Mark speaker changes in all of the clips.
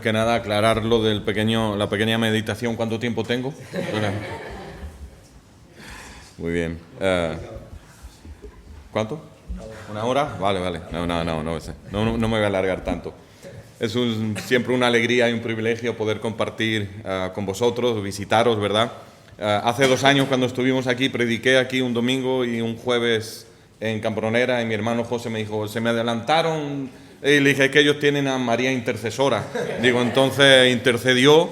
Speaker 1: Que nada, aclarar lo del la pequeña meditación. ¿Cuánto tiempo tengo? Muy bien. ¿Cuánto? ¿Una hora? Vale. No me voy a alargar tanto. Es siempre una alegría y un privilegio poder compartir con vosotros, visitaros, ¿verdad? Hace 2 años cuando estuvimos aquí, prediqué aquí un domingo y un jueves en Cambronera, y mi hermano José me dijo, se me adelantaron. Y le dije que ellos tienen a María Intercesora. Digo, entonces intercedió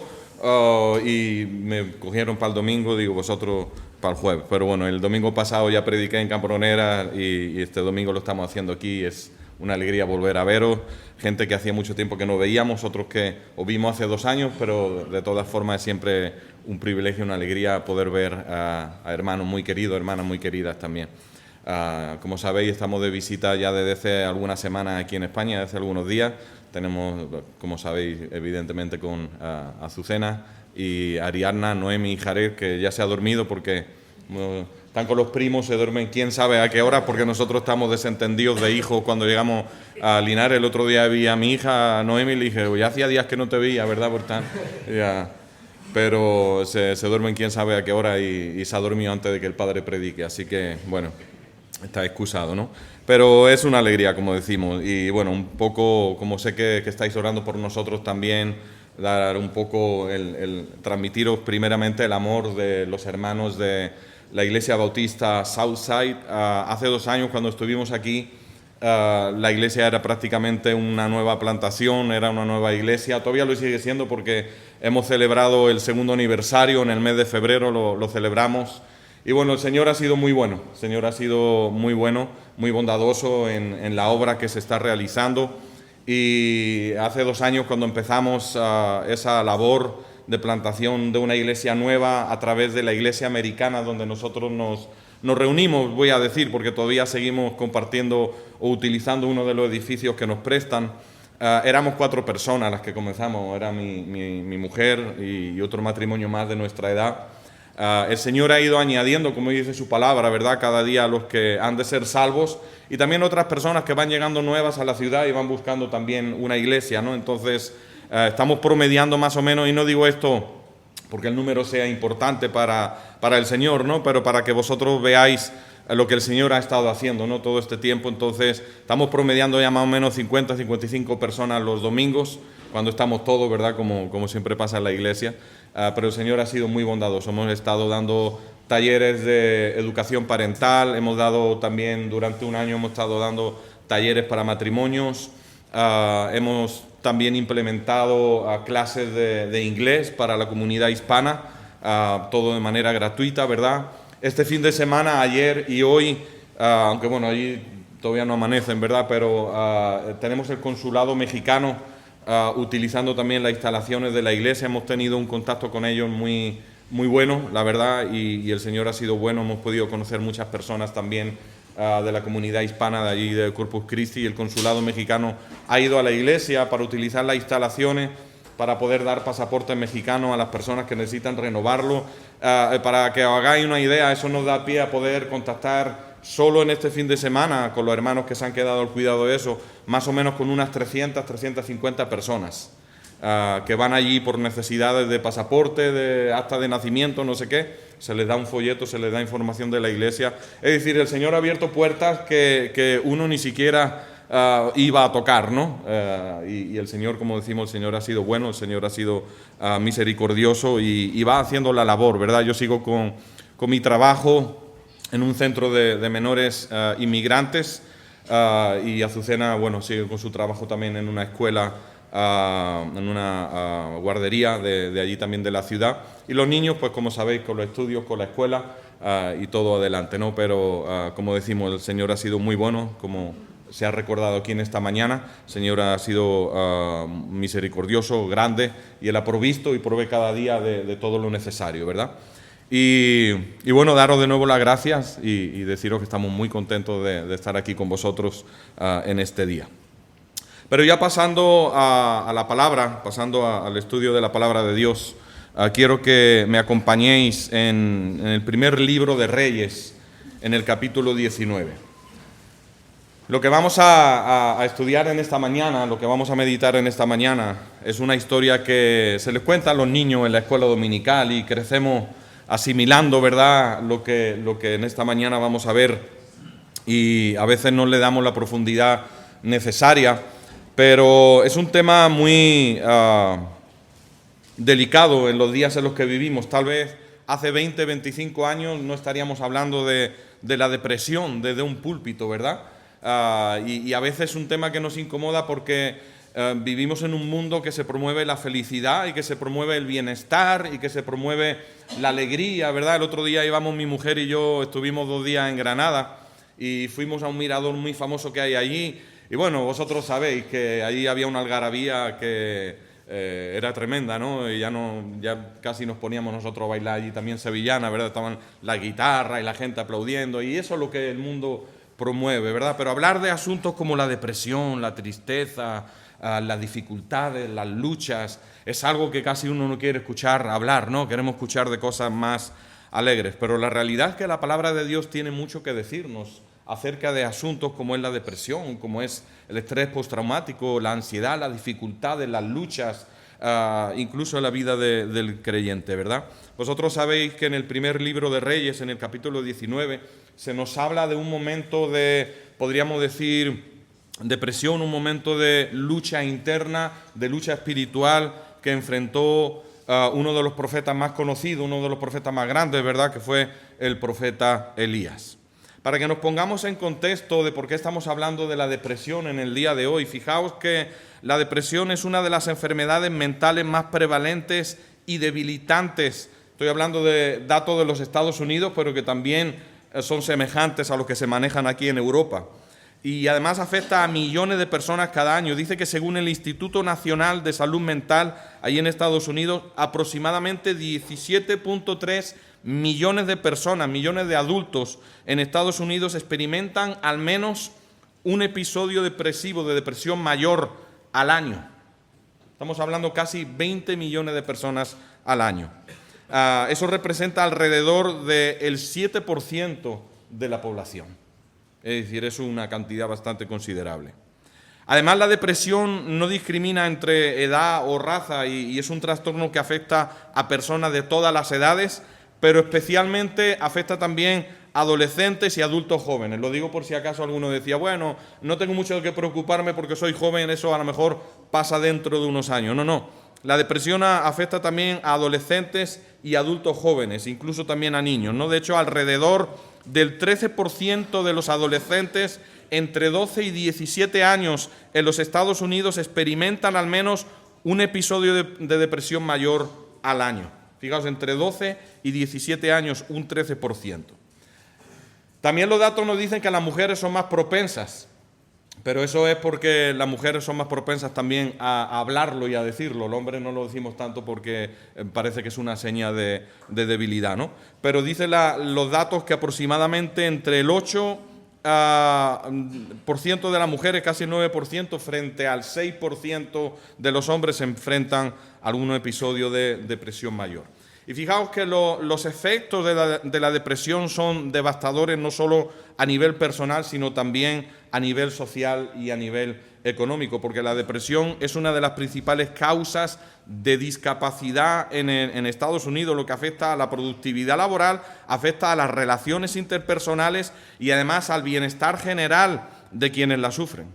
Speaker 1: y me cogieron para el domingo, digo, vosotros para el jueves. Pero bueno, el domingo pasado ya prediqué en Cambronera y este domingo lo estamos haciendo aquí. Es una alegría volver a veros. Gente que hacía mucho tiempo que no veíamos, otros que os vimos hace 2 años, pero de todas formas es siempre un privilegio, una alegría poder ver a hermanos muy queridos, hermanas muy queridas también. Como sabéis, estamos de visita ya desde hace algunas semanas aquí en España, desde hace algunos días. Tenemos, como sabéis, evidentemente con Azucena y Ariadna, Noemi y Jared, que ya se ha dormido porque están con los primos, se duermen quién sabe a qué hora, porque nosotros estamos desentendidos de hijos cuando llegamos a Linares. El otro día vi a mi hija, a Noemi, y le dije, ya hacía días que no te veía, ¿verdad? Pero se duermen quién sabe a qué hora y se ha dormido antes de que el padre predique, así que, bueno, está excusado, ¿no? Pero es una alegría, como decimos, y bueno, un poco, como sé que estáis orando por nosotros también, dar un poco, transmitiros primeramente el amor de los hermanos de la Iglesia Bautista Southside. Hace 2 años cuando estuvimos aquí, la iglesia era prácticamente una nueva plantación, era una nueva iglesia, todavía lo sigue siendo porque hemos celebrado el 2.º aniversario en el mes de febrero, lo celebramos. Y bueno, el Señor ha sido muy bueno, el Señor ha sido muy bueno, muy bondadoso en la obra que se está realizando. Y hace 2 años cuando empezamos esa labor de plantación de una iglesia nueva a través de la iglesia americana donde nosotros nos reunimos, voy a decir, porque todavía seguimos compartiendo o utilizando uno de los edificios que nos prestan. Éramos 4 personas las que comenzamos, era mi mujer y otro matrimonio más de nuestra edad. El Señor ha ido añadiendo, como dice su palabra, ¿verdad?, cada día a los que han de ser salvos, y también otras personas que van llegando nuevas a la ciudad y van buscando también una iglesia, ¿no? Entonces, estamos promediando más o menos, y no digo esto porque el número sea importante para el Señor, ¿no?, pero para que vosotros veáis lo que el Señor ha estado haciendo, ¿no?, todo este tiempo. Entonces, estamos promediando ya más o menos 50, 55 personas los domingos, cuando estamos todos, ¿verdad?, como siempre pasa en la iglesia. Pero el Señor ha sido muy bondadoso. Hemos estado dando talleres de educación parental, hemos dado también, durante 1 año hemos estado dando talleres para matrimonios, hemos también implementado clases de inglés para la comunidad hispana, todo de manera gratuita, ¿verdad? Este fin de semana, ayer y hoy, aunque bueno, allí todavía no amanecen, ¿verdad?, pero tenemos el consulado mexicano utilizando también las instalaciones de la iglesia. Hemos tenido un contacto con ellos muy bueno, la verdad, y el Señor ha sido bueno. Hemos podido conocer muchas personas también de la comunidad hispana de allí, de Corpus Christi, y el consulado mexicano ha ido a la iglesia para utilizar las instalaciones, para poder dar pasaporte mexicano a las personas que necesitan renovarlo. Para que os hagáis una idea, eso nos da pie a poder contactar solo en este fin de semana con los hermanos que se han quedado al cuidado de eso, más o menos con unas 300, 350 personas que van allí por necesidades de pasaporte, de acta de nacimiento, no sé qué. Se les da un folleto, se les da información de la iglesia. Es decir, el Señor ha abierto puertas que uno ni siquiera iba a tocar, ¿no? Y el Señor, como decimos, el Señor ha sido bueno, el Señor ha sido misericordioso y va haciendo la labor, ¿verdad? Yo sigo con mi trabajo en un centro de menores inmigrantes, y Azucena, bueno, sigue con su trabajo también en una escuela, en una guardería de allí también de la ciudad. Y los niños, pues como sabéis, con los estudios, con la escuela y todo adelante, ¿no? Pero como decimos, el Señor ha sido muy bueno, como se ha recordado aquí en esta mañana. El Señor ha sido misericordioso, grande, y Él ha provisto y provee cada día de todo lo necesario, ¿verdad? Y bueno, daros de nuevo las gracias y deciros que estamos muy contentos de estar aquí con vosotros en este día. Pero ya pasando a la palabra, pasando al estudio de la palabra de Dios, quiero que me acompañéis en el primer libro de Reyes, en el capítulo 19. Lo que vamos a estudiar en esta mañana, lo que vamos a meditar en esta mañana, es una historia que se les cuenta a los niños en la escuela dominical y crecemos asimilando, ¿verdad?, lo que en esta mañana vamos a ver, y a veces no le damos la profundidad necesaria, pero es un tema muy delicado en los días en los que vivimos. Tal vez hace 20, 25 años no estaríamos hablando de la depresión desde un púlpito, ¿verdad? Y a veces es un tema que nos incomoda porque vivimos en un mundo que se promueve la felicidad y que se promueve el bienestar y que se promueve la alegría, ¿verdad? El otro día íbamos mi mujer y yo, estuvimos 2 días en Granada y fuimos a un mirador muy famoso que hay allí. Y bueno, vosotros sabéis que allí había una algarabía que era tremenda, ¿no? Y ya casi nos poníamos nosotros a bailar allí también sevillana, ¿verdad? Estaban la guitarra y la gente aplaudiendo y eso es lo que el mundo promueve, ¿verdad? Pero hablar de asuntos como la depresión, la tristeza, las dificultades, las luchas, es algo que casi uno no quiere escuchar hablar, ¿no? Queremos escuchar de cosas más alegres, pero la realidad es que la palabra de Dios tiene mucho que decirnos acerca de asuntos como es la depresión, como es el estrés postraumático, la ansiedad, las dificultades, las luchas, incluso en la vida del creyente, ¿verdad? Vosotros sabéis que en el primer libro de Reyes, en el capítulo 19, se nos habla de un momento de, podríamos decir, depresión, un momento de lucha interna, de lucha espiritual que enfrentó uno de los profetas más conocidos, uno de los profetas más grandes, ¿verdad?, que fue el profeta Elías. Para que nos pongamos en contexto de por qué estamos hablando de la depresión en el día de hoy, fijaos que la depresión es una de las enfermedades mentales más prevalentes y debilitantes. Estoy hablando de datos de los Estados Unidos, pero que también son semejantes a los que se manejan aquí en Europa. Y además afecta a millones de personas cada año. Dice que según el Instituto Nacional de Salud Mental, ahí en Estados Unidos, aproximadamente 17.3 millones de personas, millones de adultos en Estados Unidos experimentan al menos un episodio depresivo, de depresión mayor al año. Estamos hablando casi 20 millones de personas al año. Eso representa alrededor del 7% de la población. Es decir, es una cantidad bastante considerable. Además, la depresión no discrimina entre edad o raza y es un trastorno que afecta a personas de todas las edades, pero especialmente afecta también a adolescentes y adultos jóvenes. Lo digo por si acaso alguno decía, bueno, no tengo mucho de qué preocuparme porque soy joven, eso a lo mejor pasa dentro de unos años. No. La depresión afecta también a adolescentes y adultos jóvenes, incluso también a niños, ¿no? De hecho, alrededor del 13% de los adolescentes entre 12 y 17 años en los Estados Unidos experimentan al menos un episodio de depresión mayor al año. Fijaos, entre 12 y 17 años, un 13%. También los datos nos dicen que las mujeres son más propensas, pero eso es porque las mujeres son más propensas también a hablarlo y a decirlo. Los hombres no lo decimos tanto porque parece que es una seña de debilidad, ¿no? Pero dice los datos que aproximadamente entre el 8% de las mujeres, casi el 9%, frente al 6% de los hombres se enfrentan a algún episodio de depresión mayor. Y fijaos que los efectos de la depresión son devastadores no solo a nivel personal, sino también a nivel social y a nivel económico, porque la depresión es una de las principales causas de discapacidad en Estados Unidos, lo que afecta a la productividad laboral, afecta a las relaciones interpersonales y además al bienestar general de quienes la sufren.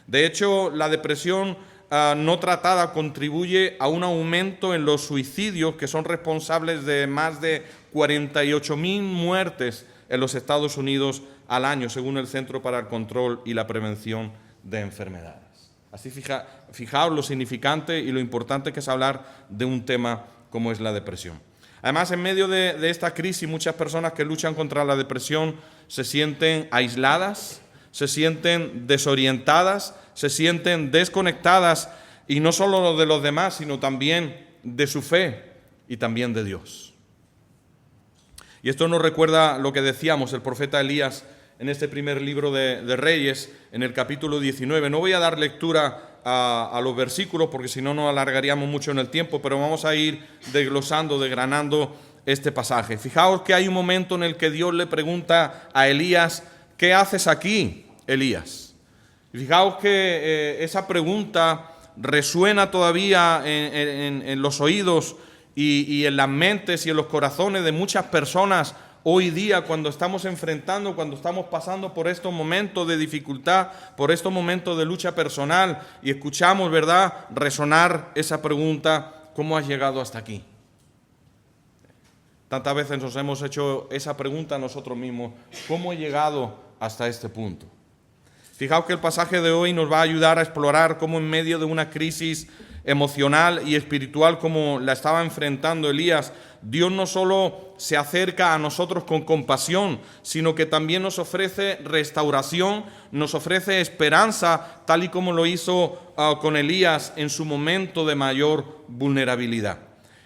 Speaker 1: De hecho, la depresión no tratada contribuye a un aumento en los suicidios que son responsables de más de 48.000 muertes en los Estados Unidos al año, según el Centro para el Control y la Prevención de Enfermedades. Así fijaos lo significante y lo importante que es hablar de un tema como es la depresión. Además, en medio de esta crisis, muchas personas que luchan contra la depresión se sienten aisladas, se sienten desorientadas, se sienten desconectadas, y no solo de los demás, sino también de su fe y también de Dios. Y esto nos recuerda lo que decíamos el profeta Elías en este primer libro de Reyes, en el capítulo 19. No voy a dar lectura a los versículos porque si no nos alargaríamos mucho en el tiempo, pero vamos a ir desglosando, desgranando este pasaje. Fijaos que hay un momento en el que Dios le pregunta a Elías, ¿qué haces aquí, Elías? Y fijaos que esa pregunta resuena todavía en los oídos y en las mentes y en los corazones de muchas personas hoy día cuando estamos enfrentando, cuando estamos pasando por estos momentos de dificultad, por estos momentos de lucha personal y escuchamos, ¿verdad?, resonar esa pregunta: ¿cómo has llegado hasta aquí? Tantas veces nos hemos hecho esa pregunta a nosotros mismos: ¿cómo he llegado hasta este punto? Fijaos que el pasaje de hoy nos va a ayudar a explorar cómo en medio de una crisis emocional y espiritual como la estaba enfrentando Elías, Dios no solo se acerca a nosotros con compasión, sino que también nos ofrece restauración, nos ofrece esperanza, tal y como lo hizo con Elías en su momento de mayor vulnerabilidad.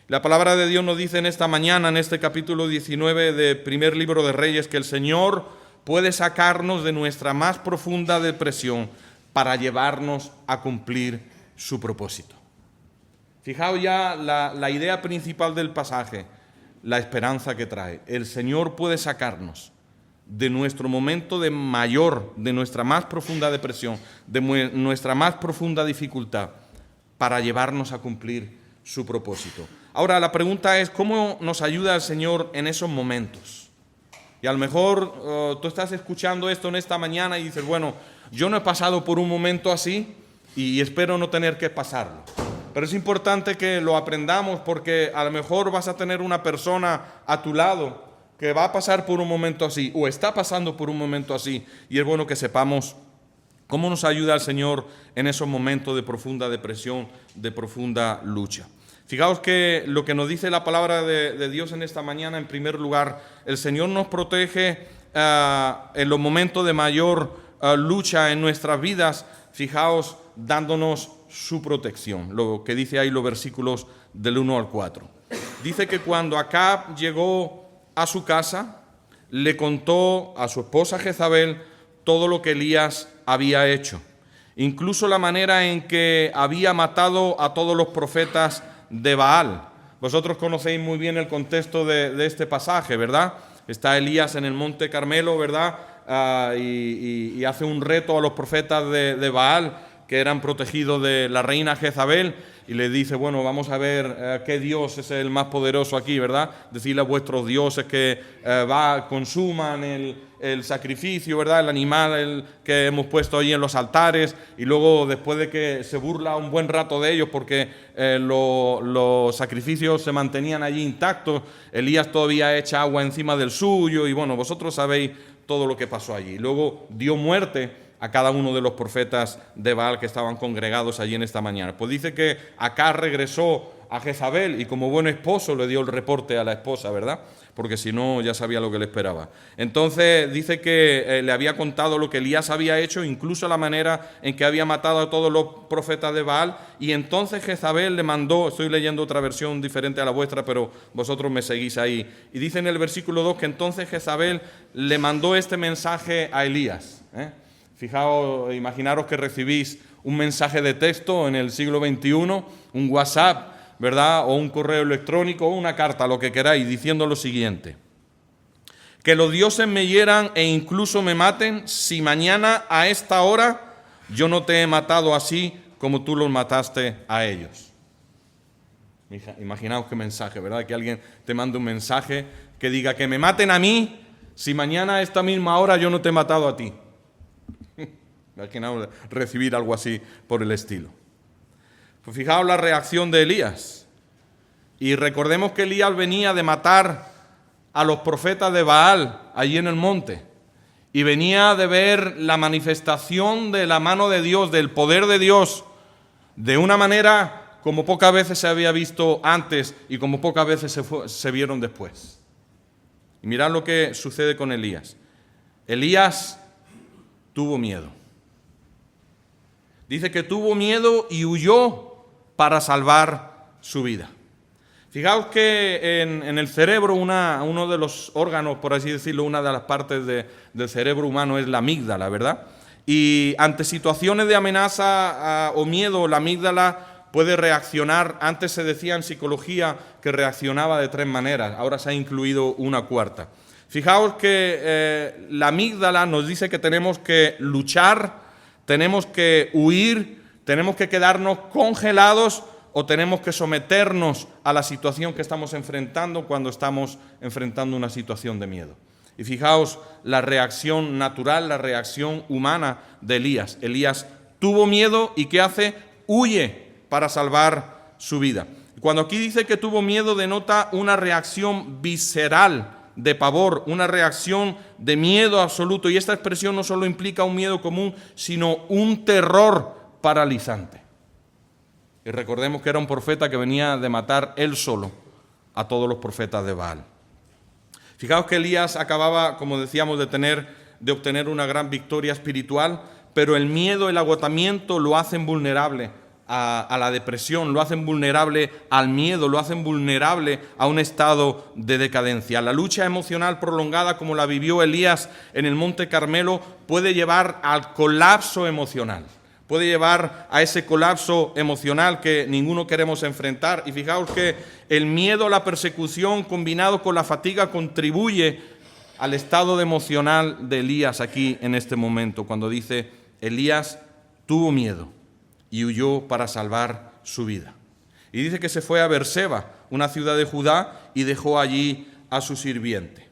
Speaker 1: La palabra de Dios nos dice en esta mañana, en este capítulo 19 del primer libro de Reyes, que el Señor puede sacarnos de nuestra más profunda depresión para llevarnos a cumplir su propósito. Fijaos ya la idea principal del pasaje, la esperanza que trae. El Señor puede sacarnos de nuestro momento de nuestra más profunda depresión, de nuestra más profunda dificultad, para llevarnos a cumplir su propósito. Ahora, la pregunta es: ¿cómo nos ayuda el Señor en esos momentos? Y a lo mejor tú estás escuchando esto en esta mañana y dices: bueno, yo no he pasado por un momento así y espero no tener que pasarlo. Pero es importante que lo aprendamos, porque a lo mejor vas a tener una persona a tu lado que va a pasar por un momento así o está pasando por un momento así, y es bueno que sepamos cómo nos ayuda el Señor en esos momentos de profunda depresión, de profunda lucha. Fijaos que lo que nos dice la palabra de Dios en esta mañana: en primer lugar, el Señor nos protege en los momentos de mayor lucha en nuestras vidas. Fijaos, dándonos su protección. Lo que dice ahí los versículos del 1 al 4. Dice que cuando Acab llegó a su casa, le contó a su esposa Jezabel todo lo que Elías había hecho, incluso la manera en que había matado a todos los profetas de Baal. Vosotros conocéis muy bien el contexto de este pasaje, ¿verdad? Está Elías en el monte Carmelo, ¿verdad? Y hace un reto a los profetas de Baal, que eran protegidos de la reina Jezabel, y le dice: bueno, vamos a ver qué Dios es el más poderoso aquí, ¿verdad? Decirle a vuestros dioses que consuman el sacrificio, ¿verdad? El animal que hemos puesto ahí en los altares. Y luego, después de que se burla un buen rato de ellos porque los sacrificios se mantenían allí intactos, Elías todavía echa agua encima del suyo, y bueno, vosotros sabéis todo lo que pasó allí. Luego dio muerte a cada uno de los profetas de Baal que estaban congregados allí en esta mañana. Pues dice que Acab regresó a Jezabel y, como buen esposo, le dio el reporte a la esposa, ¿verdad? Porque si no, ya sabía lo que le esperaba. Entonces dice que le había contado lo que Elías había hecho, incluso la manera en que había matado a todos los profetas de Baal. Y entonces Jezabel le mandó, estoy leyendo otra versión diferente a la vuestra, pero vosotros me seguís ahí. Y dice en el versículo 2 que entonces Jezabel le mandó este mensaje a Elías, Fijaos, imaginaros que recibís un mensaje de texto en el siglo XXI, un WhatsApp, ¿verdad? O un correo electrónico, o una carta, lo que queráis, diciendo lo siguiente: que los dioses me hieran e incluso me maten, si mañana a esta hora yo no te he matado así como tú los mataste a ellos. Imaginaos qué mensaje, ¿verdad? Que alguien te mande un mensaje que diga: que me maten a mí, si mañana a esta misma hora yo no te he matado a ti. Imaginaos recibir algo así por el estilo. Pues fijaos la reacción de Elías. Y recordemos que Elías venía de matar a los profetas de Baal allí en el monte. Y venía de ver la manifestación de la mano de Dios, del poder de Dios, de una manera como pocas veces se había visto antes y como pocas veces se vieron después. Y mirad lo que sucede con Elías. Elías tuvo miedo. Dice que tuvo miedo y huyó para salvar su vida. Fijaos que en el cerebro, uno de los órganos, por así decirlo, una de las partes del cerebro humano es la amígdala, ¿verdad? Y ante situaciones de amenaza o miedo, la amígdala puede reaccionar. Antes se decía en psicología que reaccionaba de 3 maneras, ahora se ha incluido una cuarta. Fijaos que la amígdala nos dice que tenemos que luchar, ¿Tenemos que huir? ¿Tenemos que quedarnos congelados? ¿O tenemos que someternos a la situación que estamos enfrentando cuando estamos enfrentando una situación de miedo? Y fijaos la reacción natural, la reacción humana de Elías. Elías tuvo miedo y ¿qué hace? Huye para salvar su vida. Cuando aquí dice que tuvo miedo, denota una reacción visceral de pavor, una reacción de miedo absoluto. Y esta expresión no solo implica un miedo común, sino un terror paralizante. Y recordemos que era un profeta que venía de matar él solo a todos los profetas de Baal. Fijaos que Elías acababa, como decíamos, de obtener una gran victoria espiritual, pero el miedo, el agotamiento lo hacen vulnerable a la depresión, lo hacen vulnerable al miedo, lo hacen vulnerable a un estado de decadencia. La lucha emocional prolongada, como la vivió Elías en el Monte Carmelo, puede llevar al colapso emocional. Puede llevar a ese colapso emocional que ninguno queremos enfrentar. Y fijaos que el miedo a la persecución combinado con la fatiga contribuye al estado emocional de Elías aquí en este momento, cuando dice: Elías tuvo miedo y huyó para salvar su vida. Y dice que se fue a Beerseba, una ciudad de Judá, y dejó allí a su sirviente.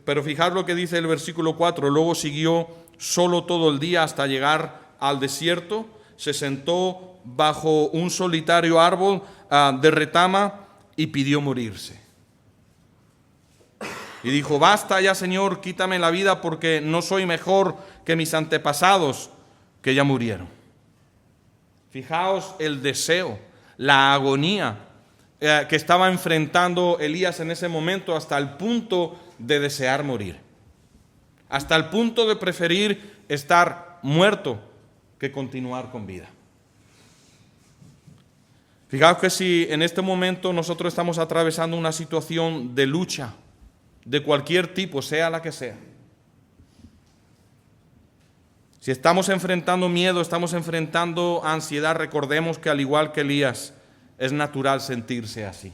Speaker 1: Pero fijaos lo que dice el versículo 4, luego siguió solo todo el día hasta llegar al desierto, se sentó bajo un solitario árbol de retama y pidió morirse. Y dijo: basta ya, Señor, quítame la vida, porque no soy mejor que mis antepasados que ya murieron. Fijaos el deseo, la agonía que estaba enfrentando Elías en ese momento, hasta el punto de desear morir, hasta el punto de preferir estar muerto que continuar con vida. Fijaos que si en este momento nosotros estamos atravesando una situación de lucha, de cualquier tipo, sea la que sea, si estamos enfrentando miedo, estamos enfrentando ansiedad, recordemos que al igual que Elías, es natural sentirse así.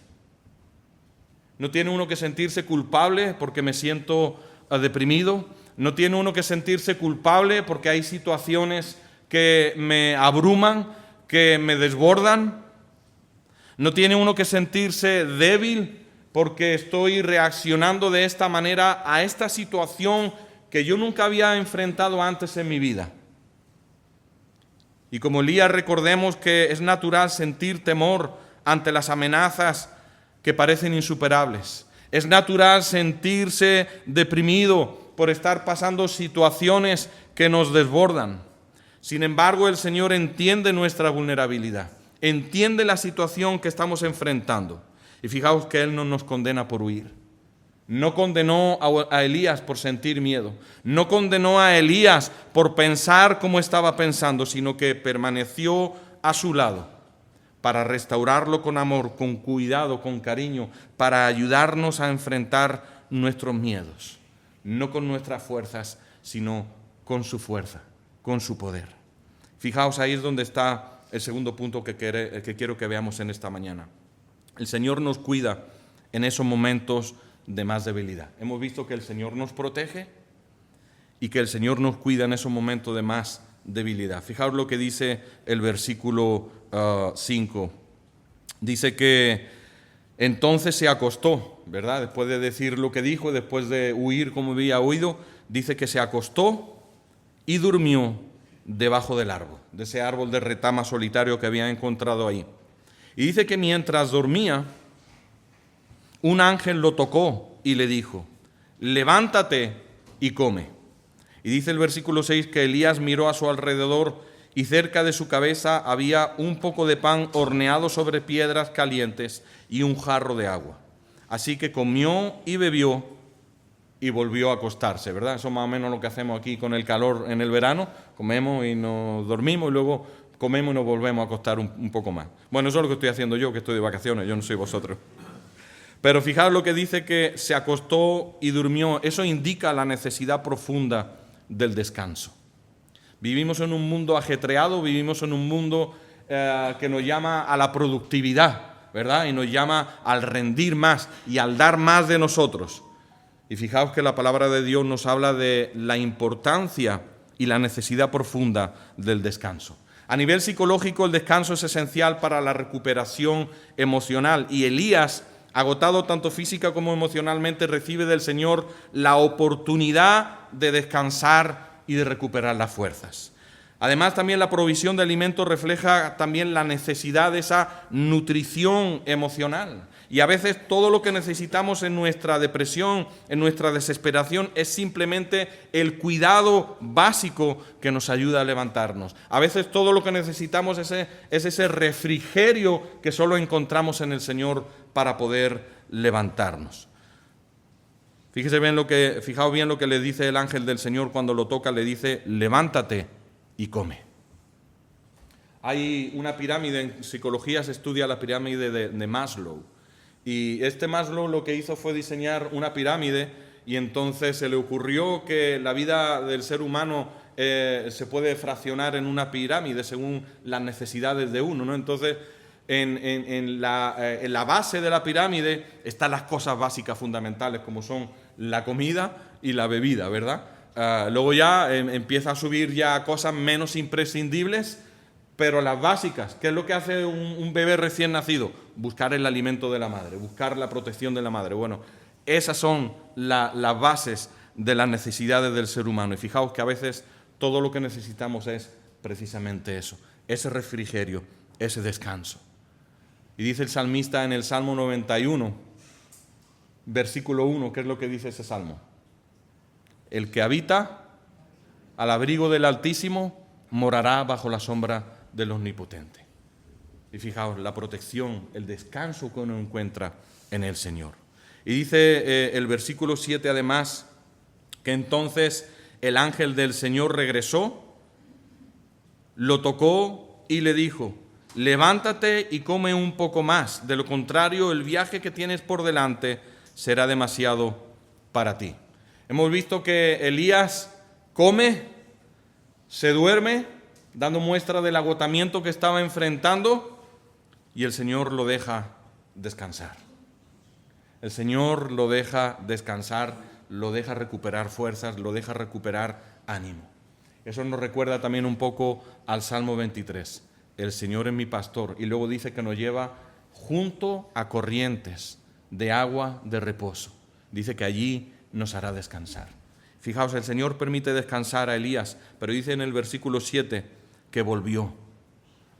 Speaker 1: No tiene uno que sentirse culpable porque me siento deprimido, no tiene uno que sentirse culpable porque hay situaciones que me abruman, que me desbordan. No tiene uno que sentirse débil porque estoy reaccionando de esta manera a esta situación que yo nunca había enfrentado antes en mi vida. Y como Elías, recordemos que es natural sentir temor ante las amenazas que parecen insuperables. Es natural sentirse deprimido por estar pasando situaciones que nos desbordan. Sin embargo, el Señor entiende nuestra vulnerabilidad, entiende la situación que estamos enfrentando. Y fijaos que Él no nos condena por huir. No condenó a Elías por sentir miedo. No condenó a Elías por pensar como estaba pensando, sino que permaneció a su lado para restaurarlo con amor, con cuidado, con cariño, para ayudarnos a enfrentar nuestros miedos. No con nuestras fuerzas, sino con su fuerza, con su poder. Fijaos, ahí es donde está el segundo punto que quiero que veamos en esta mañana. El Señor nos cuida en esos momentos de más debilidad. Hemos visto que el Señor nos protege y que el Señor nos cuida en esos momentos de más debilidad. Fijaos lo que dice el versículo 5. Dice que entonces se acostó, ¿verdad? Después de decir lo que dijo, después de huir como había huido, dice que se acostó y durmió debajo del árbol, de ese árbol de retama solitario que había encontrado ahí. Y dice que mientras dormía, un ángel lo tocó y le dijo: levántate y come. Y dice el versículo 6 que Elías miró a su alrededor y cerca de su cabeza había un poco de pan horneado sobre piedras calientes y un jarro de agua. Así que comió y bebió y volvió a acostarse, ¿verdad? Eso es más o menos lo que hacemos aquí con el calor en el verano. Comemos y nos dormimos y luego comemos y nos volvemos a acostar un poco más. Bueno, eso es lo que estoy haciendo yo, que estoy de vacaciones, yo no soy vosotros. Pero fijaos lo que dice, que se acostó y durmió. Eso indica la necesidad profunda del descanso. Vivimos en un mundo ajetreado, vivimos en un mundo que nos llama a la productividad, ¿verdad? Y nos llama al rendir más y al dar más de nosotros. Y fijaos que la palabra de Dios nos habla de la importancia y la necesidad profunda del descanso. A nivel psicológico, el descanso es esencial para la recuperación emocional y Elías, agotado tanto física como emocionalmente, recibe del Señor la oportunidad de descansar y de recuperar las fuerzas. Además, también la provisión de alimentos refleja también la necesidad de esa nutrición emocional. Y a veces todo lo que necesitamos en nuestra depresión, en nuestra desesperación, es simplemente el cuidado básico que nos ayuda a levantarnos. A veces todo lo que necesitamos es ese refrigerio que solo encontramos en el Señor para poder levantarnos. Fijaos bien lo que le dice el ángel del Señor cuando lo toca, le dice, levántate y come. Hay una pirámide, en psicología se estudia la pirámide de Maslow. Y este Maslow lo que hizo fue diseñar una pirámide y entonces se le ocurrió que la vida del ser humano se puede fraccionar en una pirámide según las necesidades de uno, ¿no? Entonces, en la base de la pirámide están las cosas básicas fundamentales, como son la comida y la bebida, ¿verdad? Luego ya empieza a subir ya cosas menos imprescindibles, pero las básicas, ¿qué es lo que hace un bebé recién nacido? Buscar el alimento de la madre, buscar la protección de la madre. Bueno, esas son las bases de las necesidades del ser humano. Y fijaos que a veces todo lo que necesitamos es precisamente eso, ese refrigerio, ese descanso. Y dice el salmista en el Salmo 91, versículo 1, ¿qué es lo que dice ese salmo? El que habita al abrigo del Altísimo morará bajo la sombra del Omnipotente. Y fijaos, la protección, el descanso que uno encuentra en el Señor. Y dice el versículo 7 además, que entonces el ángel del Señor regresó, lo tocó y le dijo, levántate y come un poco más, de lo contrario el viaje que tienes por delante será demasiado para ti. Hemos visto que Elías come, se duerme, dando muestra del agotamiento que estaba enfrentando, y el Señor lo deja descansar. El Señor lo deja descansar, lo deja recuperar fuerzas, lo deja recuperar ánimo. Eso nos recuerda también un poco al Salmo 23. El Señor es mi pastor, y luego dice que nos lleva junto a corrientes de agua de reposo. Dice que allí nos hará descansar. Fijaos, el Señor permite descansar a Elías, pero dice en el versículo 7 que volvió.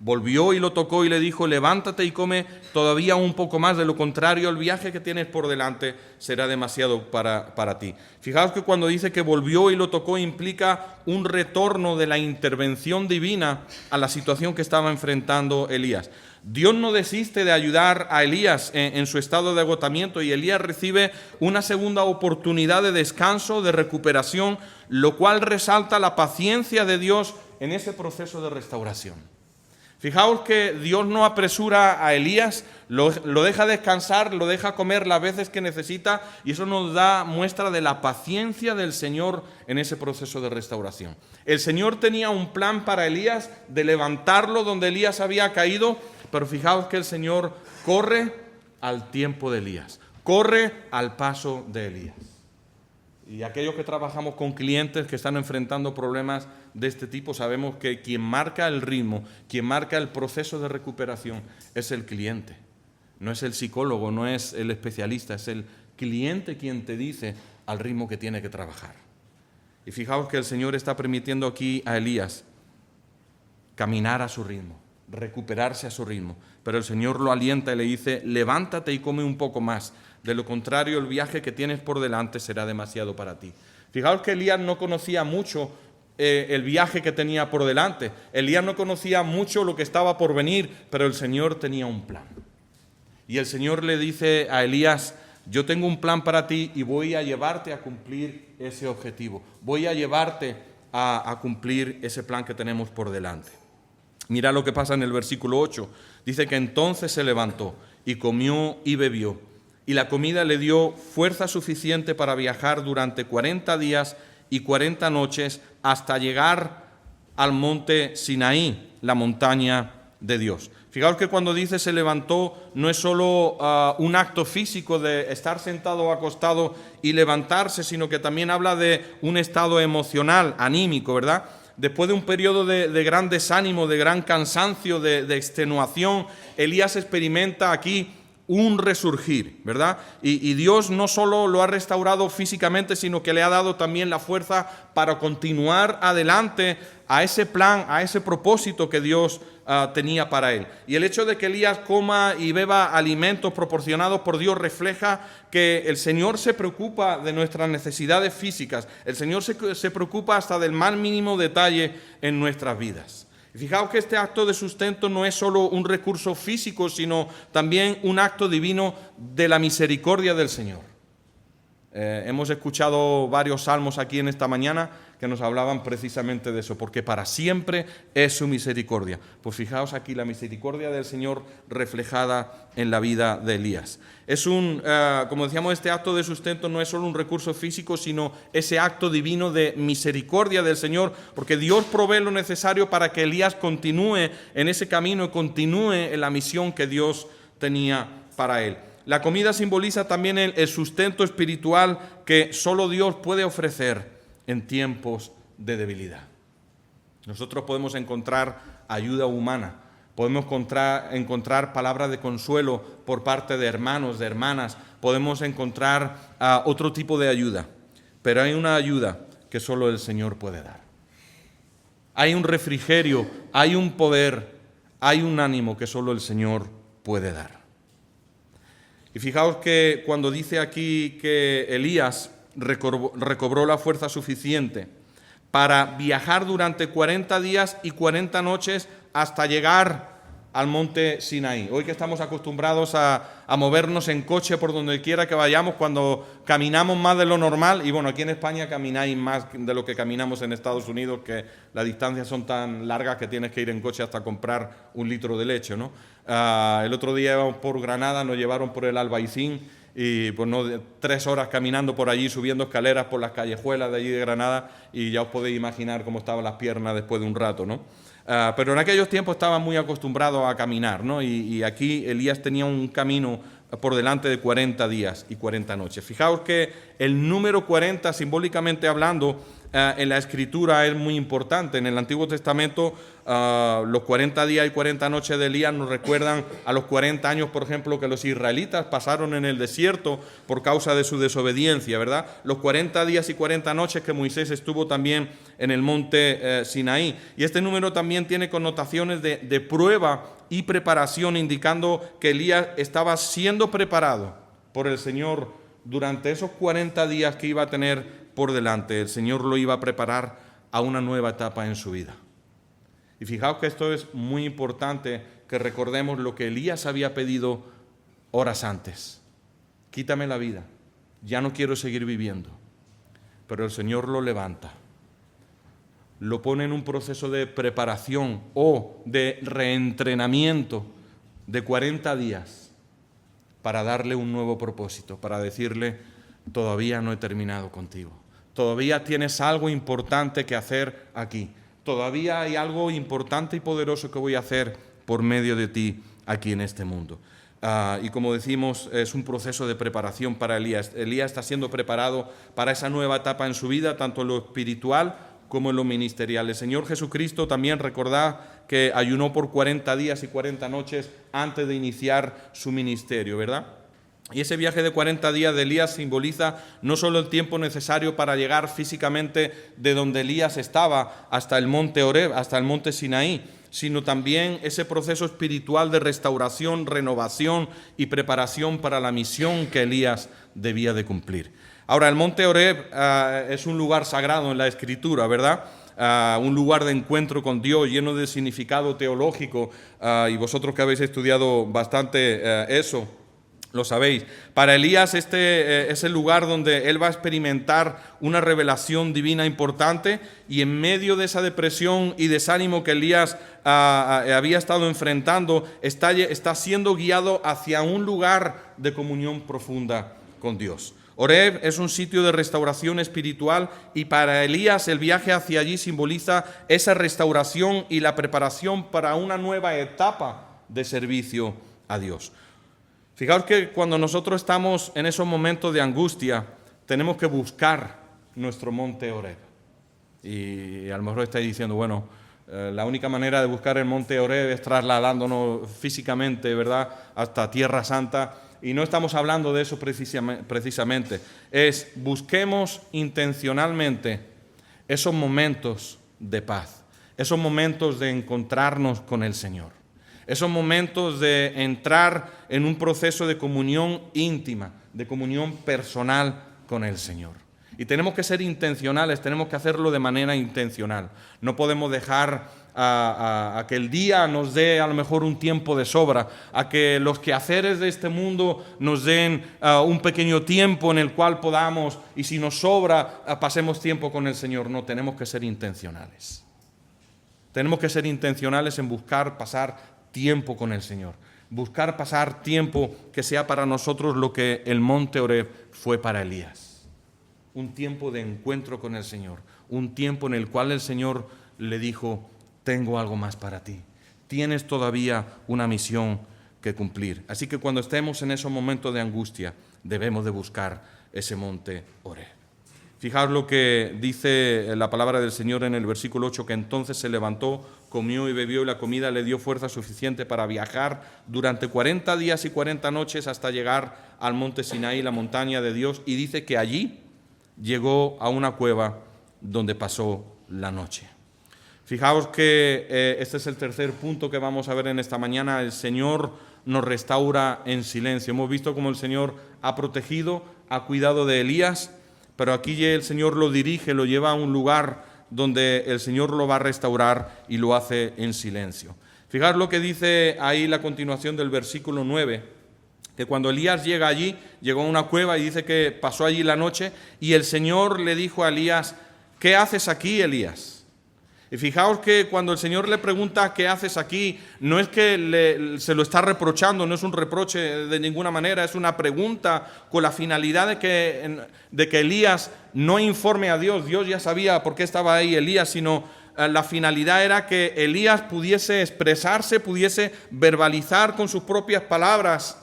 Speaker 1: Volvió y lo tocó y le dijo, levántate y come todavía un poco más, de lo contrario el viaje que tienes por delante será demasiado para ti. Fijaos que cuando dice que volvió y lo tocó implica un retorno de la intervención divina a la situación que estaba enfrentando Elías. Dios no desiste de ayudar a Elías en su estado de agotamiento y Elías recibe una segunda oportunidad de descanso, de recuperación, lo cual resalta la paciencia de Dios en ese proceso de restauración. Fijaos que Dios no apresura a Elías, lo deja descansar, lo deja comer las veces que necesita y eso nos da muestra de la paciencia del Señor en ese proceso de restauración. El Señor tenía un plan para Elías de levantarlo donde Elías había caído, pero fijaos que el Señor corre al tiempo de Elías, corre al paso de Elías. Y aquellos que trabajamos con clientes que están enfrentando problemas de este tipo, sabemos que quien marca el ritmo, quien marca el proceso de recuperación es el cliente. No es el psicólogo, no es el especialista, es el cliente quien te dice al ritmo que tiene que trabajar. Y fijaos que el Señor está permitiendo aquí a Elías caminar a su ritmo, recuperarse a su ritmo. Pero el Señor lo alienta y le dice, levántate y come un poco más. De lo contrario, el viaje que tienes por delante será demasiado para ti. Fijaos que Elías no conocía mucho el viaje que tenía por delante. Elías no conocía mucho lo que estaba por venir, pero el Señor tenía un plan. Y el Señor le dice a Elías, yo tengo un plan para ti y voy a llevarte a cumplir ese objetivo. Voy a llevarte a cumplir ese plan que tenemos por delante. Mira lo que pasa en el versículo 8. Dice que entonces se levantó y comió y bebió. Y la comida le dio fuerza suficiente para viajar durante 40 días y 40 noches hasta llegar al monte Sinaí, la montaña de Dios. Fijaos que cuando dice se levantó, no es solo un acto físico de estar sentado o acostado y levantarse, sino que también habla de un estado emocional, anímico, ¿verdad? Después de un periodo de gran desánimo, de gran cansancio, de extenuación, Elías experimenta aquí un resurgir, ¿verdad? Y Dios no solo lo ha restaurado físicamente, sino que le ha dado también la fuerza para continuar adelante a ese plan, a ese propósito que Dios tenía para él. Y el hecho de que Elías coma y beba alimentos proporcionados por Dios refleja que el Señor se preocupa de nuestras necesidades físicas. El Señor se preocupa hasta del más mínimo detalle en nuestras vidas. Y fijaos que este acto de sustento no es solo un recurso físico, sino también un acto divino de la misericordia del Señor. Hemos escuchado varios salmos aquí en esta mañana que nos hablaban precisamente de eso, porque para siempre es su misericordia. Pues fijaos aquí la misericordia del Señor reflejada en la vida de Elías. Es como decíamos, este acto de sustento no es solo un recurso físico, sino ese acto divino de misericordia del Señor, porque Dios provee lo necesario para que Elías continúe en ese camino y continúe en la misión que Dios tenía para él. La comida simboliza también el sustento espiritual que solo Dios puede ofrecer en tiempos de debilidad. Nosotros podemos encontrar ayuda humana, podemos encontrar palabras de consuelo por parte de hermanos, de hermanas, podemos encontrar otro tipo de ayuda, pero hay una ayuda que solo el Señor puede dar. Hay un refrigerio, hay un poder, hay un ánimo que solo el Señor puede dar. Y fijaos que cuando dice aquí que Elías recobró la fuerza suficiente para viajar durante 40 días y 40 noches hasta llegar al monte Sinaí. Hoy que estamos acostumbrados a movernos en coche por donde quiera que vayamos, cuando caminamos más de lo normal, y bueno, aquí en España camináis más de lo que caminamos en Estados Unidos, que las distancias son tan largas que tienes que ir en coche hasta comprar 1 litro de leche, ¿no? El otro día íbamos por Granada, nos llevaron por el Albaicín y pues 3 horas caminando por allí, subiendo escaleras por las callejuelas de allí de Granada, y ya os podéis imaginar cómo estaban las piernas después de un rato, ¿no? Pero en aquellos tiempos estaban muy acostumbrados a caminar, ¿no? Y aquí Elías tenía un camino por delante de 40 días y 40 noches. Fijaos que el número 40, simbólicamente hablando, en la Escritura es muy importante. En el Antiguo Testamento, los 40 días y 40 noches de Elías nos recuerdan a los 40 años, por ejemplo, que los israelitas pasaron en el desierto por causa de su desobediencia, ¿verdad? Los 40 días y 40 noches que Moisés estuvo también en el monte Sinaí. Y este número también tiene connotaciones de prueba y preparación, indicando que Elías estaba siendo preparado por el Señor durante esos 40 días que iba a tener por delante. El Señor lo iba a preparar a una nueva etapa en su vida. Y fijaos que esto es muy importante, que recordemos lo que Elías había pedido horas antes. Quítame la vida, ya no quiero seguir viviendo. Pero el Señor lo levanta, lo pone en un proceso de preparación o de reentrenamiento de 40 días para darle un nuevo propósito, para decirle: todavía no he terminado contigo, todavía tienes algo importante que hacer aquí, todavía hay algo importante y poderoso que voy a hacer por medio de ti aquí en este mundo. Y como decimos, es un proceso de preparación para Elías. Elías está siendo preparado para esa nueva etapa en su vida, tanto en lo espiritual como en lo ministerial. El Señor Jesucristo también, recordad que ayunó por 40 días y 40 noches antes de iniciar su ministerio, ¿verdad? Y ese viaje de 40 días de Elías simboliza no solo el tiempo necesario para llegar físicamente de donde Elías estaba hasta el monte Horeb, hasta el monte Sinaí, sino también ese proceso espiritual de restauración, renovación y preparación para la misión que Elías debía de cumplir. Ahora, el monte Horeb es un lugar sagrado en la Escritura, ¿verdad? Un lugar de encuentro con Dios lleno de significado teológico, y vosotros que habéis estudiado bastante eso, lo sabéis. Para Elías es el lugar donde él va a experimentar una revelación divina importante, y en medio de esa depresión y desánimo que Elías había estado enfrentando, está siendo guiado hacia un lugar de comunión profunda con Dios. Horeb es un sitio de restauración espiritual, y para Elías el viaje hacia allí simboliza esa restauración y la preparación para una nueva etapa de servicio a Dios. Fijaos que cuando nosotros estamos en esos momentos de angustia, tenemos que buscar nuestro monte Horeb. Y a lo mejor estáis diciendo, bueno, la única manera de buscar el monte Horeb es trasladándonos físicamente, ¿verdad?, hasta Tierra Santa. Y no estamos hablando de eso precisamente. Es busquemos intencionalmente esos momentos de paz, esos momentos de encontrarnos con el Señor, esos momentos de entrar en un proceso de comunión íntima, de comunión personal con el Señor. Y tenemos que ser intencionales, tenemos que hacerlo de manera intencional. No podemos dejar a que el día nos dé a lo mejor un tiempo de sobra, a que los quehaceres de este mundo nos den un pequeño tiempo en el cual podamos, y si nos sobra, pasemos tiempo con el Señor. No, tenemos que ser intencionales. Tenemos que ser intencionales en buscar pasar tiempo con el Señor. Buscar pasar tiempo que sea para nosotros lo que el monte Horeb fue para Elías. Un tiempo de encuentro con el Señor, un tiempo en el cual el Señor le dijo, tengo algo más para ti, tienes todavía una misión que cumplir. Así que cuando estemos en esos momentos de angustia, debemos de buscar ese monte Horeb. Fijaos lo que dice la palabra del Señor en el versículo 8, que entonces se levantó, comió y bebió, y la comida le dio fuerza suficiente para viajar durante 40 días y 40 noches hasta llegar al monte Sinaí, la montaña de Dios, y dice que allí llegó a una cueva donde pasó la noche. Fijaos que este es el tercer punto que vamos a ver en esta mañana. El Señor nos restaura en silencio. Hemos visto cómo el Señor ha protegido, ha cuidado de Elías, pero aquí el Señor lo dirige, lo lleva a un lugar donde el Señor lo va a restaurar y lo hace en silencio. Fijaos lo que dice ahí la continuación del versículo 9. Que cuando Elías llega allí, llegó a una cueva y dice que pasó allí la noche, y el Señor le dijo a Elías, ¿qué haces aquí, Elías? Y fijaos que cuando el Señor le pregunta ¿qué haces aquí? No es que se lo está reprochando, no es un reproche de ninguna manera, es una pregunta con la finalidad de que Elías no informe a Dios. Dios ya sabía por qué estaba ahí Elías, sino la finalidad era que Elías pudiese expresarse, pudiese verbalizar con sus propias palabras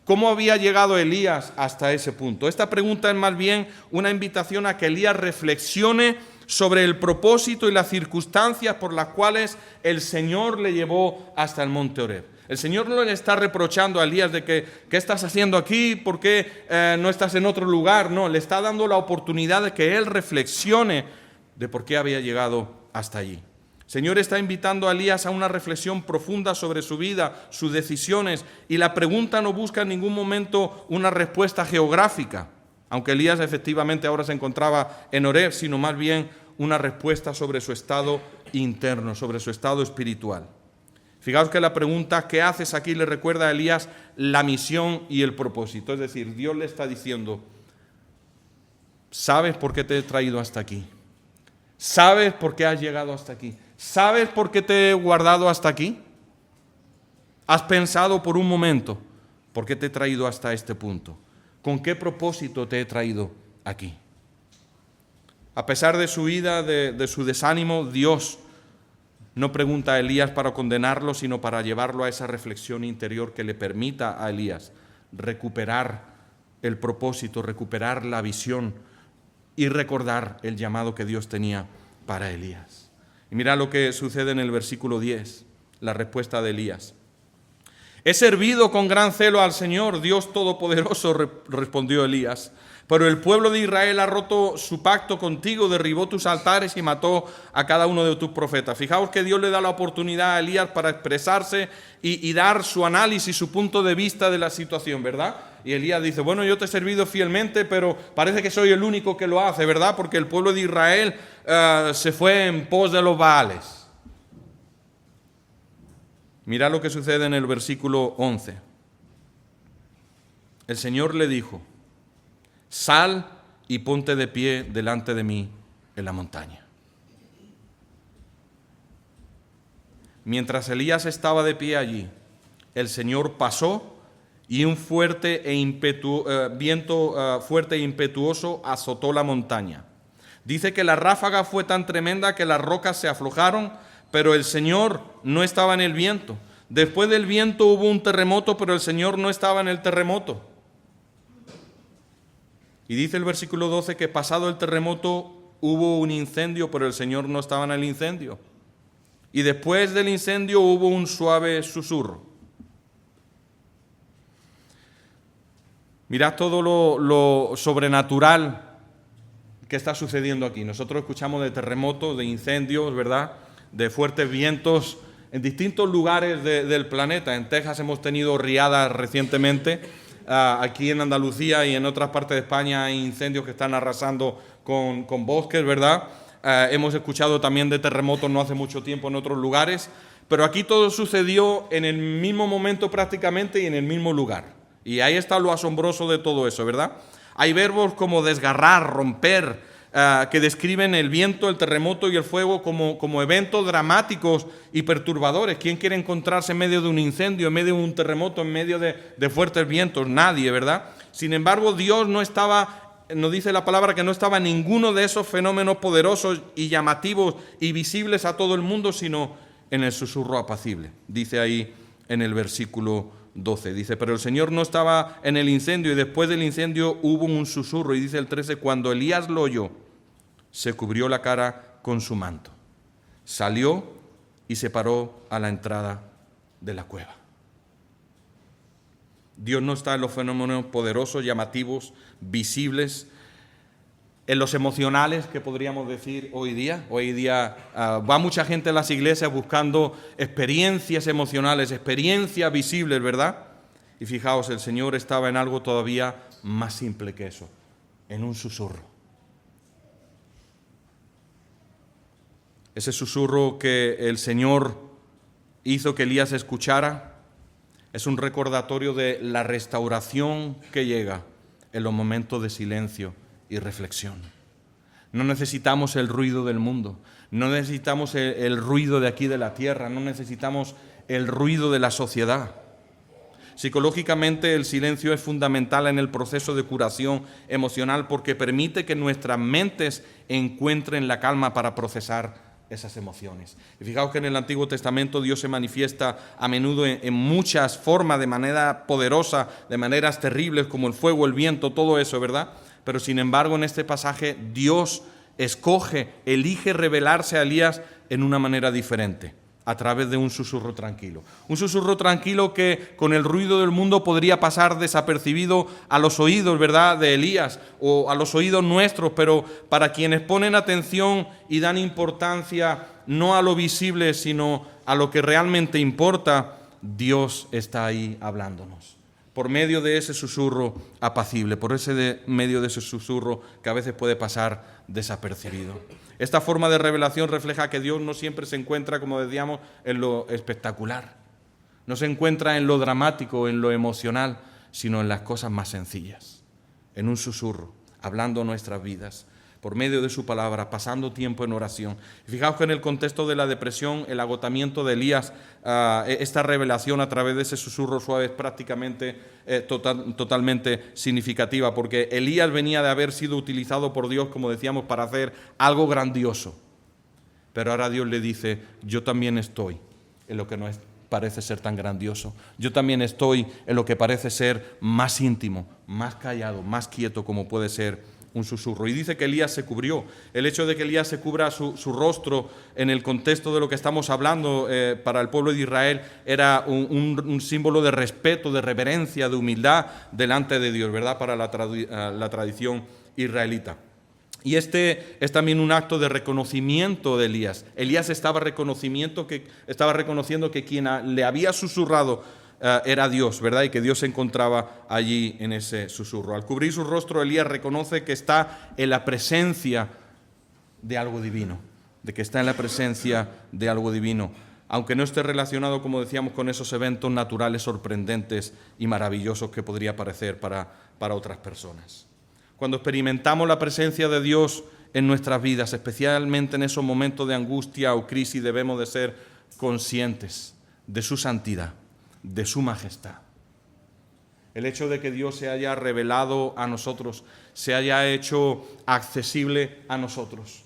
Speaker 1: ¿cómo había llegado Elías hasta ese punto? Esta pregunta es más bien una invitación a que Elías reflexione sobre el propósito y las circunstancias por las cuales el Señor le llevó hasta el monte Horeb. El Señor no le está reprochando a Elías de que ¿qué estás haciendo aquí? ¿Por qué no estás en otro lugar? No, le está dando la oportunidad de que él reflexione de por qué había llegado hasta allí. El Señor está invitando a Elías a una reflexión profunda sobre su vida, sus decisiones, y la pregunta no busca en ningún momento una respuesta geográfica, aunque Elías efectivamente ahora se encontraba en Horeb, sino más bien una respuesta sobre su estado interno, sobre su estado espiritual. Fijaos que la pregunta ¿qué haces aquí? Le recuerda a Elías la misión y el propósito, es decir, Dios le está diciendo, ¿sabes por qué te he traído hasta aquí? ¿Sabes por qué has llegado hasta aquí? ¿Sabes por qué te he guardado hasta aquí? ¿Has pensado por un momento por qué te he traído hasta este punto? ¿Con qué propósito te he traído aquí? A pesar de su ida, de su desánimo, Dios no pregunta a Elías para condenarlo, sino para llevarlo a esa reflexión interior que le permita a Elías recuperar el propósito, recuperar la visión y recordar el llamado que Dios tenía para Elías. Y mira lo que sucede en el versículo 10, la respuesta de Elías. He servido con gran celo al Señor, Dios Todopoderoso, respondió Elías, pero el pueblo de Israel ha roto su pacto contigo, derribó tus altares y mató a cada uno de tus profetas. Fijaos que Dios le da la oportunidad a Elías para expresarse y dar su análisis, su punto de vista de la situación, ¿verdad? Y Elías dice, bueno, yo te he servido fielmente, pero parece que soy el único que lo hace, ¿verdad? Porque el pueblo de Israel se fue en pos de los Baales. Mira lo que sucede en el versículo 11. El Señor le dijo, sal y ponte de pie delante de mí en la montaña. Mientras Elías estaba de pie allí, el Señor pasó y un viento fuerte e impetuoso azotó la montaña. Dice que la ráfaga fue tan tremenda que las rocas se aflojaron, pero el Señor no estaba en el viento. Después del viento hubo un terremoto, pero el Señor no estaba en el terremoto. Y dice el versículo 12 que pasado el terremoto hubo un incendio, pero el Señor no estaba en el incendio. Y después del incendio hubo un suave susurro. Mirad todo lo sobrenatural que está sucediendo aquí. Nosotros escuchamos de terremotos, de incendios, ¿verdad? De fuertes vientos en distintos lugares del planeta. En Texas hemos tenido riadas recientemente. Aquí en Andalucía y en otras partes de España hay incendios que están arrasando con bosques, ¿verdad? Hemos escuchado también de terremotos no hace mucho tiempo en otros lugares. Pero aquí todo sucedió en el mismo momento prácticamente y en el mismo lugar. Y ahí está lo asombroso de todo eso, ¿verdad? Hay verbos como desgarrar, romper, que describen el viento, el terremoto y el fuego como eventos dramáticos y perturbadores. ¿Quién quiere encontrarse en medio de un incendio, en medio de un terremoto, en medio de fuertes vientos? Nadie, ¿verdad? Sin embargo, Dios no estaba, nos dice la palabra que no estaba en ninguno de esos fenómenos poderosos y llamativos y visibles a todo el mundo, sino en el susurro apacible. Dice ahí en el versículo 12, dice, pero el Señor no estaba en el incendio y después del incendio hubo un susurro. Y dice el 13, cuando Elías lo oyó, se cubrió la cara con su manto, salió y se paró a la entrada de la cueva. Dios no está en los fenómenos poderosos, llamativos, visibles, en los emocionales que podríamos decir hoy día. Hoy día va mucha gente a las iglesias buscando experiencias emocionales, experiencias visibles, ¿verdad? Y fijaos, el Señor estaba en algo todavía más simple que eso, en un susurro. Ese susurro que el Señor hizo que Elías escuchara es un recordatorio de la restauración que llega en los momentos de silencio y reflexión. No necesitamos el ruido del mundo, no necesitamos el ruido de aquí de la tierra, no necesitamos el ruido de la sociedad. Psicológicamente el silencio es fundamental en el proceso de curación emocional porque permite que nuestras mentes encuentren la calma para procesar esas emociones. Y fijaos que en el Antiguo Testamento Dios se manifiesta a menudo en muchas formas, de manera poderosa, de maneras terribles como el fuego, el viento, todo eso, ¿verdad? Pero sin embargo en este pasaje Dios elige revelarse a Elías en una manera diferente, a través de un susurro tranquilo. Un susurro tranquilo que con el ruido del mundo podría pasar desapercibido a los oídos, ¿verdad?, de Elías o a los oídos nuestros, pero para quienes ponen atención y dan importancia no a lo visible, sino a lo que realmente importa, Dios está ahí hablándonos. Por medio de ese susurro apacible, medio de ese susurro que a veces puede pasar desapercibido. Esta forma de revelación refleja que Dios no siempre se encuentra, como decíamos, en lo espectacular. No se encuentra en lo dramático, en lo emocional, sino en las cosas más sencillas. En un susurro, hablando nuestras vidas, por medio de su palabra, pasando tiempo en oración. Fijaos que en el contexto de la depresión, el agotamiento de Elías, esta revelación a través de ese susurro suave es prácticamente totalmente significativa, porque Elías venía de haber sido utilizado por Dios, como decíamos, para hacer algo grandioso. Pero ahora Dios le dice, yo también estoy en lo que no parece ser tan grandioso. Yo también estoy en lo que parece ser más íntimo, más callado, más quieto, como puede ser un susurro. Y dice que Elías se cubrió. El hecho de que Elías se cubra su rostro en el contexto de lo que estamos hablando para el pueblo de Israel era un símbolo de respeto, de reverencia, de humildad delante de Dios, ¿verdad?, para la tradición israelita. Y este es también un acto de reconocimiento de Elías. Elías estaba reconociendo que quien le había susurrado era Dios, ¿verdad? Y que Dios se encontraba allí en ese susurro. Al cubrir su rostro, Elías reconoce que está en la presencia de algo divino, aunque no esté relacionado, como decíamos, con esos eventos naturales sorprendentes y maravillosos que podría parecer para otras personas. Cuando experimentamos la presencia de Dios en nuestras vidas, especialmente en esos momentos de angustia o crisis, debemos de ser conscientes de su santidad, de su majestad. El hecho de que Dios se haya revelado a nosotros, se haya hecho accesible a nosotros,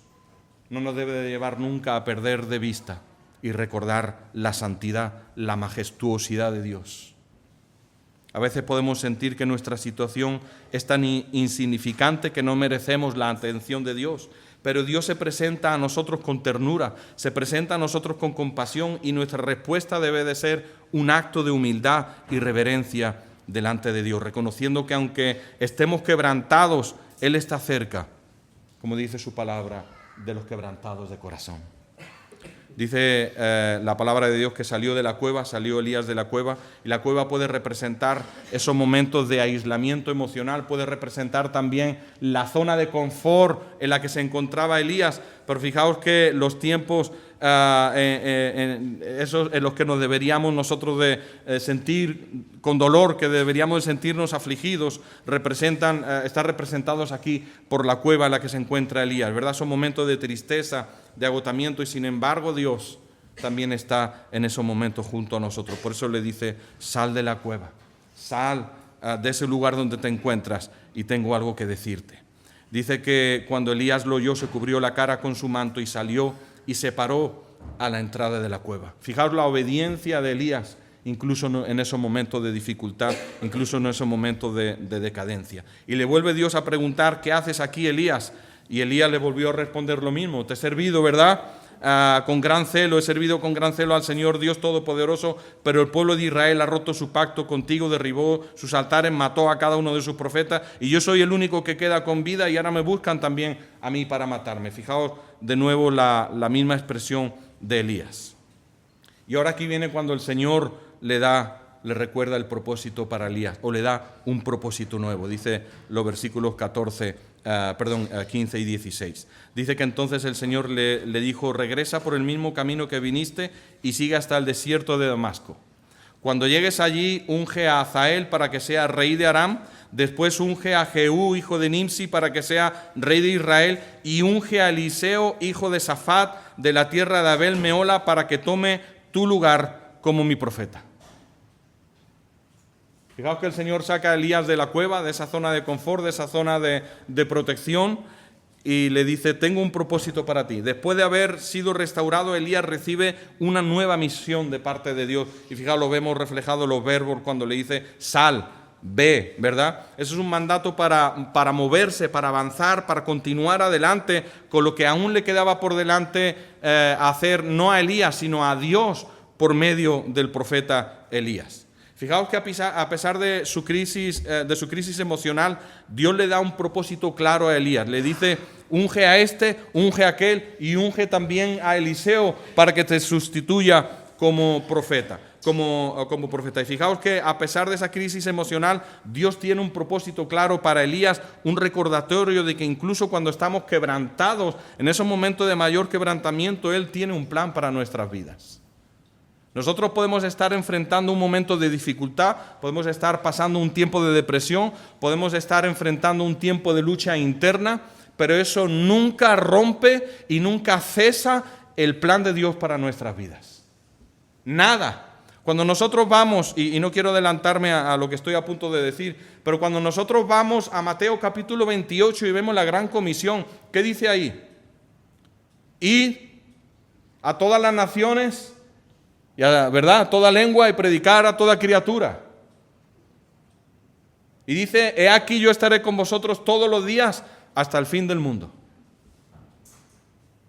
Speaker 1: no nos debe de llevar nunca a perder de vista
Speaker 2: y recordar la santidad, la majestuosidad de Dios. A veces podemos sentir que nuestra situación es tan insignificante que no merecemos la atención de Dios, pero Dios se presenta a nosotros con ternura, se presenta a nosotros con compasión y nuestra respuesta debe de ser un acto de humildad y reverencia delante de Dios, reconociendo que aunque estemos quebrantados, Él está cerca, como dice su palabra, de los quebrantados de corazón. Dice la palabra de Dios que salió Elías de la cueva, y la cueva puede representar esos momentos de aislamiento emocional, puede representar también la zona de confort en la que se encontraba Elías, pero fijaos que los tiempos en los que nos deberíamos nosotros de sentir con dolor, que deberíamos de sentirnos afligidos, están representados aquí por la cueva en la que se encuentra Elías, ¿verdad? Son momentos de tristeza, de agotamiento, y sin embargo Dios también está en esos momentos junto a nosotros. Por eso le dice: sal de la cueva, sal de ese lugar donde te encuentras, y tengo algo que decirte. Dice que cuando Elías lo oyó, se cubrió la cara con su manto y salió y se paró a la entrada de la cueva. Fijaos la obediencia de Elías, incluso en esos momentos de dificultad, incluso en esos momentos de decadencia. Y le vuelve Dios a preguntar: ¿qué haces aquí, Elías? Y Elías le volvió a responder lo mismo: te he servido, ¿verdad? Con gran celo, he servido con gran celo al Señor Dios Todopoderoso, pero el pueblo de Israel ha roto su pacto contigo, derribó sus altares, mató a cada uno de sus profetas, y yo soy el único que queda con vida, y ahora me buscan también a mí para matarme. Fijaos de nuevo la misma expresión de Elías. Y ahora aquí viene cuando el Señor le recuerda el propósito para Elías, o le da un propósito nuevo. Dice los versículos 15 y 16. Dice que entonces el Señor le dijo: regresa por el mismo camino que viniste y sigue hasta el desierto de Damasco. Cuando llegues allí, unge a Hazael para que sea rey de Aram, después unge a Jehú, hijo de Nimsi, para que sea rey de Israel, y unge a Eliseo, hijo de Safat, de la tierra de Abel Meola, para que tome tu lugar como mi profeta. Fijaos que el Señor saca a Elías de la cueva, de esa zona de confort, de esa zona de protección, y le dice: tengo un propósito para ti. Después de haber sido restaurado, Elías recibe una nueva misión de parte de Dios. Y fijaos, lo vemos reflejado en los verbos cuando le dice: sal, ve, ¿verdad? Eso es un mandato para moverse, para avanzar, para continuar adelante con lo que aún le quedaba por delante hacer, no a Elías, sino a Dios por medio del profeta Elías. Fijaos que a pesar de su crisis emocional, Dios le da un propósito claro a Elías. Le dice: unge a este, unge a aquel, y unge también a Eliseo para que te sustituya como profeta. Como profeta. Y fijaos que a pesar de esa crisis emocional, Dios tiene un propósito claro para Elías, un recordatorio de que incluso cuando estamos quebrantados, en esos momentos de mayor quebrantamiento, Él tiene un plan para nuestras vidas. Nosotros podemos estar enfrentando un momento de dificultad, podemos estar pasando un tiempo de depresión, podemos estar enfrentando un tiempo de lucha interna, pero eso nunca rompe y nunca cesa el plan de Dios para nuestras vidas. Nada. Cuando nosotros vamos, y no quiero adelantarme a lo que estoy a punto de decir, pero cuando nosotros vamos a Mateo capítulo 28 y vemos la gran comisión, ¿qué dice ahí? Id a todas las naciones, ¿verdad? A toda lengua, y predicar a toda criatura. Y dice: he aquí yo estaré con vosotros todos los días hasta el fin del mundo.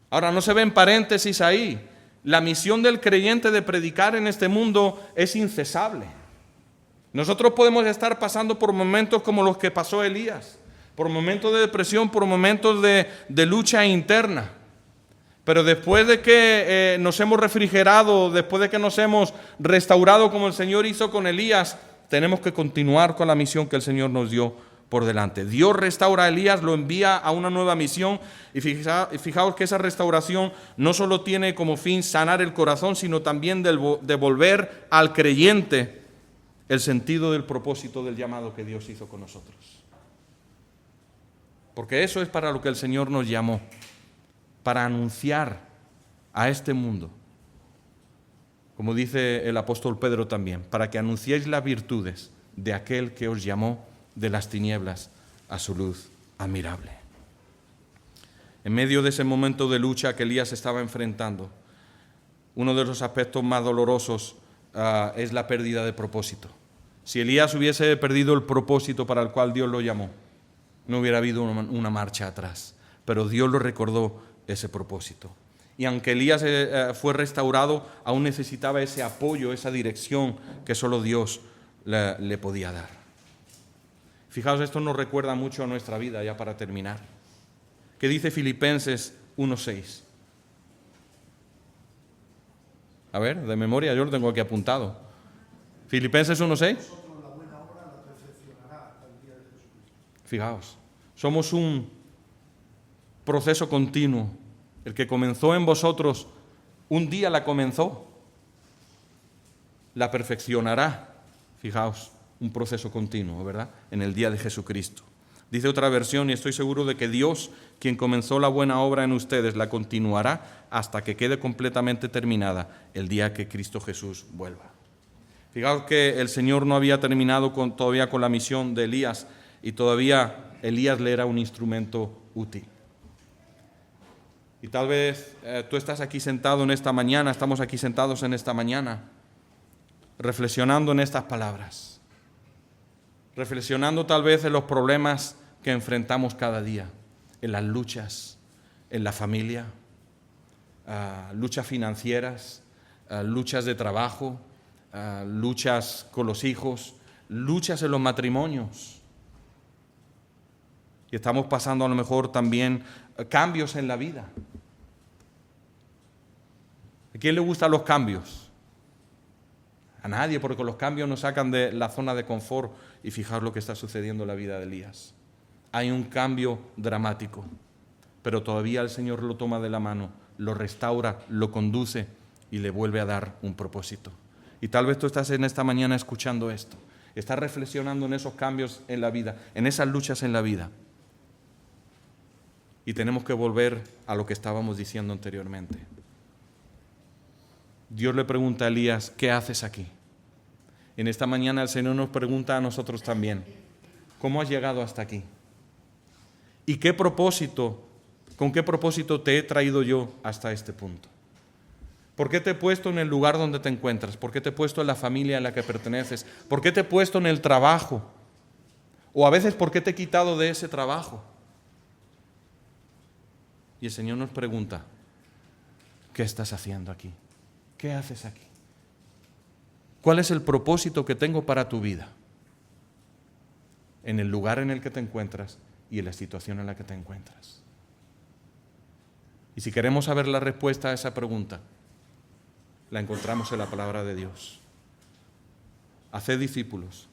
Speaker 2: Ahora, no se ven paréntesis ahí. La misión del creyente de predicar en este mundo es incesable. Nosotros podemos estar pasando por momentos como los que pasó Elías, por momentos de depresión, por momentos de lucha interna. Pero después de que nos hemos refrigerado, después de que nos hemos restaurado como el Señor hizo con Elías, tenemos que continuar con la misión que el Señor nos dio por delante. Dios restaura a Elías, lo envía a una nueva misión, y fijaos que esa restauración no solo tiene como fin sanar el corazón, sino también devolver al creyente el sentido del propósito del llamado que Dios hizo con nosotros. Porque eso es para lo que el Señor nos llamó, para anunciar a este mundo, como dice el apóstol Pedro también, para que anunciéis las virtudes de aquel que os llamó de las tinieblas a su luz admirable. En medio de ese momento de lucha que Elías estaba enfrentando, uno de los aspectos más dolorosos es la pérdida de propósito. Si Elías hubiese perdido el propósito para el cual Dios lo llamó, no hubiera habido una marcha atrás. Pero Dios lo recordó ese propósito. Y aunque Elías fue restaurado, aún necesitaba ese apoyo, esa dirección que solo Dios le podía dar. Fijaos, esto nos recuerda mucho a nuestra vida, ya para terminar. ¿Qué dice Filipenses 1:6? A ver, de memoria, yo lo tengo aquí apuntado. Filipenses 1:6. Fijaos, somos un proceso continuo. El que comenzó en vosotros, un día la comenzó, la perfeccionará. Fijaos, un proceso continuo, ¿verdad? En el día de Jesucristo. Dice otra versión, y estoy seguro de que Dios, quien comenzó la buena obra en ustedes, la continuará hasta que quede completamente terminada el día que Cristo Jesús vuelva. Fijaos que el Señor no había terminado todavía con la misión de Elías, y todavía Elías le era un instrumento útil. Y tal vez tú estás aquí sentado en esta mañana, estamos aquí sentados en esta mañana, reflexionando en estas palabras, reflexionando tal vez en los problemas que enfrentamos cada día, en las luchas, en la familia, luchas financieras, luchas de trabajo, luchas con los hijos, luchas en los matrimonios. Y estamos pasando a lo mejor también cambios en la vida. ¿A quién le gustan los cambios? A nadie, porque los cambios nos sacan de la zona de confort. Y fijaos lo que está sucediendo en la vida de Elías. Hay un cambio dramático, pero todavía el Señor lo toma de la mano, lo restaura, lo conduce y le vuelve a dar un propósito. Y tal vez tú estás en esta mañana escuchando esto, estás reflexionando en esos cambios en la vida, en esas luchas en la vida. Y tenemos que volver a lo que estábamos diciendo anteriormente. Dios le pregunta a Elías, ¿qué haces aquí? En esta mañana el Señor nos pregunta a nosotros también, ¿cómo has llegado hasta aquí? ¿Y con qué propósito te he traído yo hasta este punto? ¿Por qué te he puesto en el lugar donde te encuentras? ¿Por qué te he puesto en la familia a la que perteneces? ¿Por qué te he puesto en el trabajo? O a veces, ¿por qué te he quitado de ese trabajo? Y el Señor nos pregunta, ¿qué estás haciendo aquí? ¿Qué haces aquí? ¿Cuál es el propósito que tengo para tu vida? En el lugar en el que te encuentras y en la situación en la que te encuentras. Y si queremos saber la respuesta a esa pregunta, la encontramos en la palabra de Dios. Haced discípulos,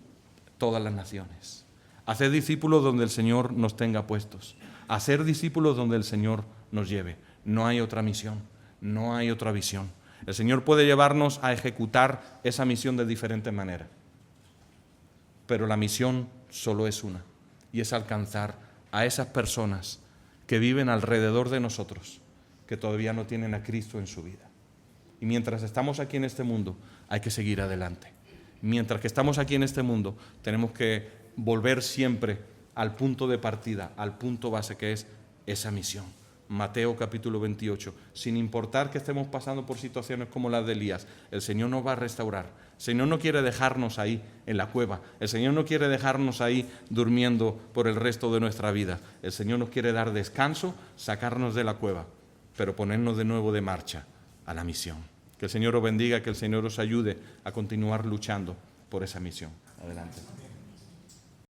Speaker 2: todas las naciones. Haced discípulos donde el Señor nos tenga puestos. Hacer discípulos donde el Señor nos lleve. No hay otra misión, no hay otra visión. El Señor puede llevarnos a ejecutar esa misión de diferente manera. Pero la misión solo es una, y es alcanzar a esas personas que viven alrededor de nosotros, que todavía no tienen a Cristo en su vida. Y mientras estamos aquí en este mundo, hay que seguir adelante. Mientras que estamos aquí en este mundo, tenemos que volver siempre al punto de partida, al punto base que es esa misión. Mateo capítulo 28. Sin importar que estemos pasando por situaciones como las de Elías, el Señor nos va a restaurar. El Señor no quiere dejarnos ahí en la cueva. El Señor no quiere dejarnos ahí durmiendo por el resto de nuestra vida. El Señor nos quiere dar descanso, sacarnos de la cueva, pero ponernos de nuevo de marcha a la misión. Que el Señor os bendiga, que el Señor os ayude a continuar luchando por esa misión. Adelante.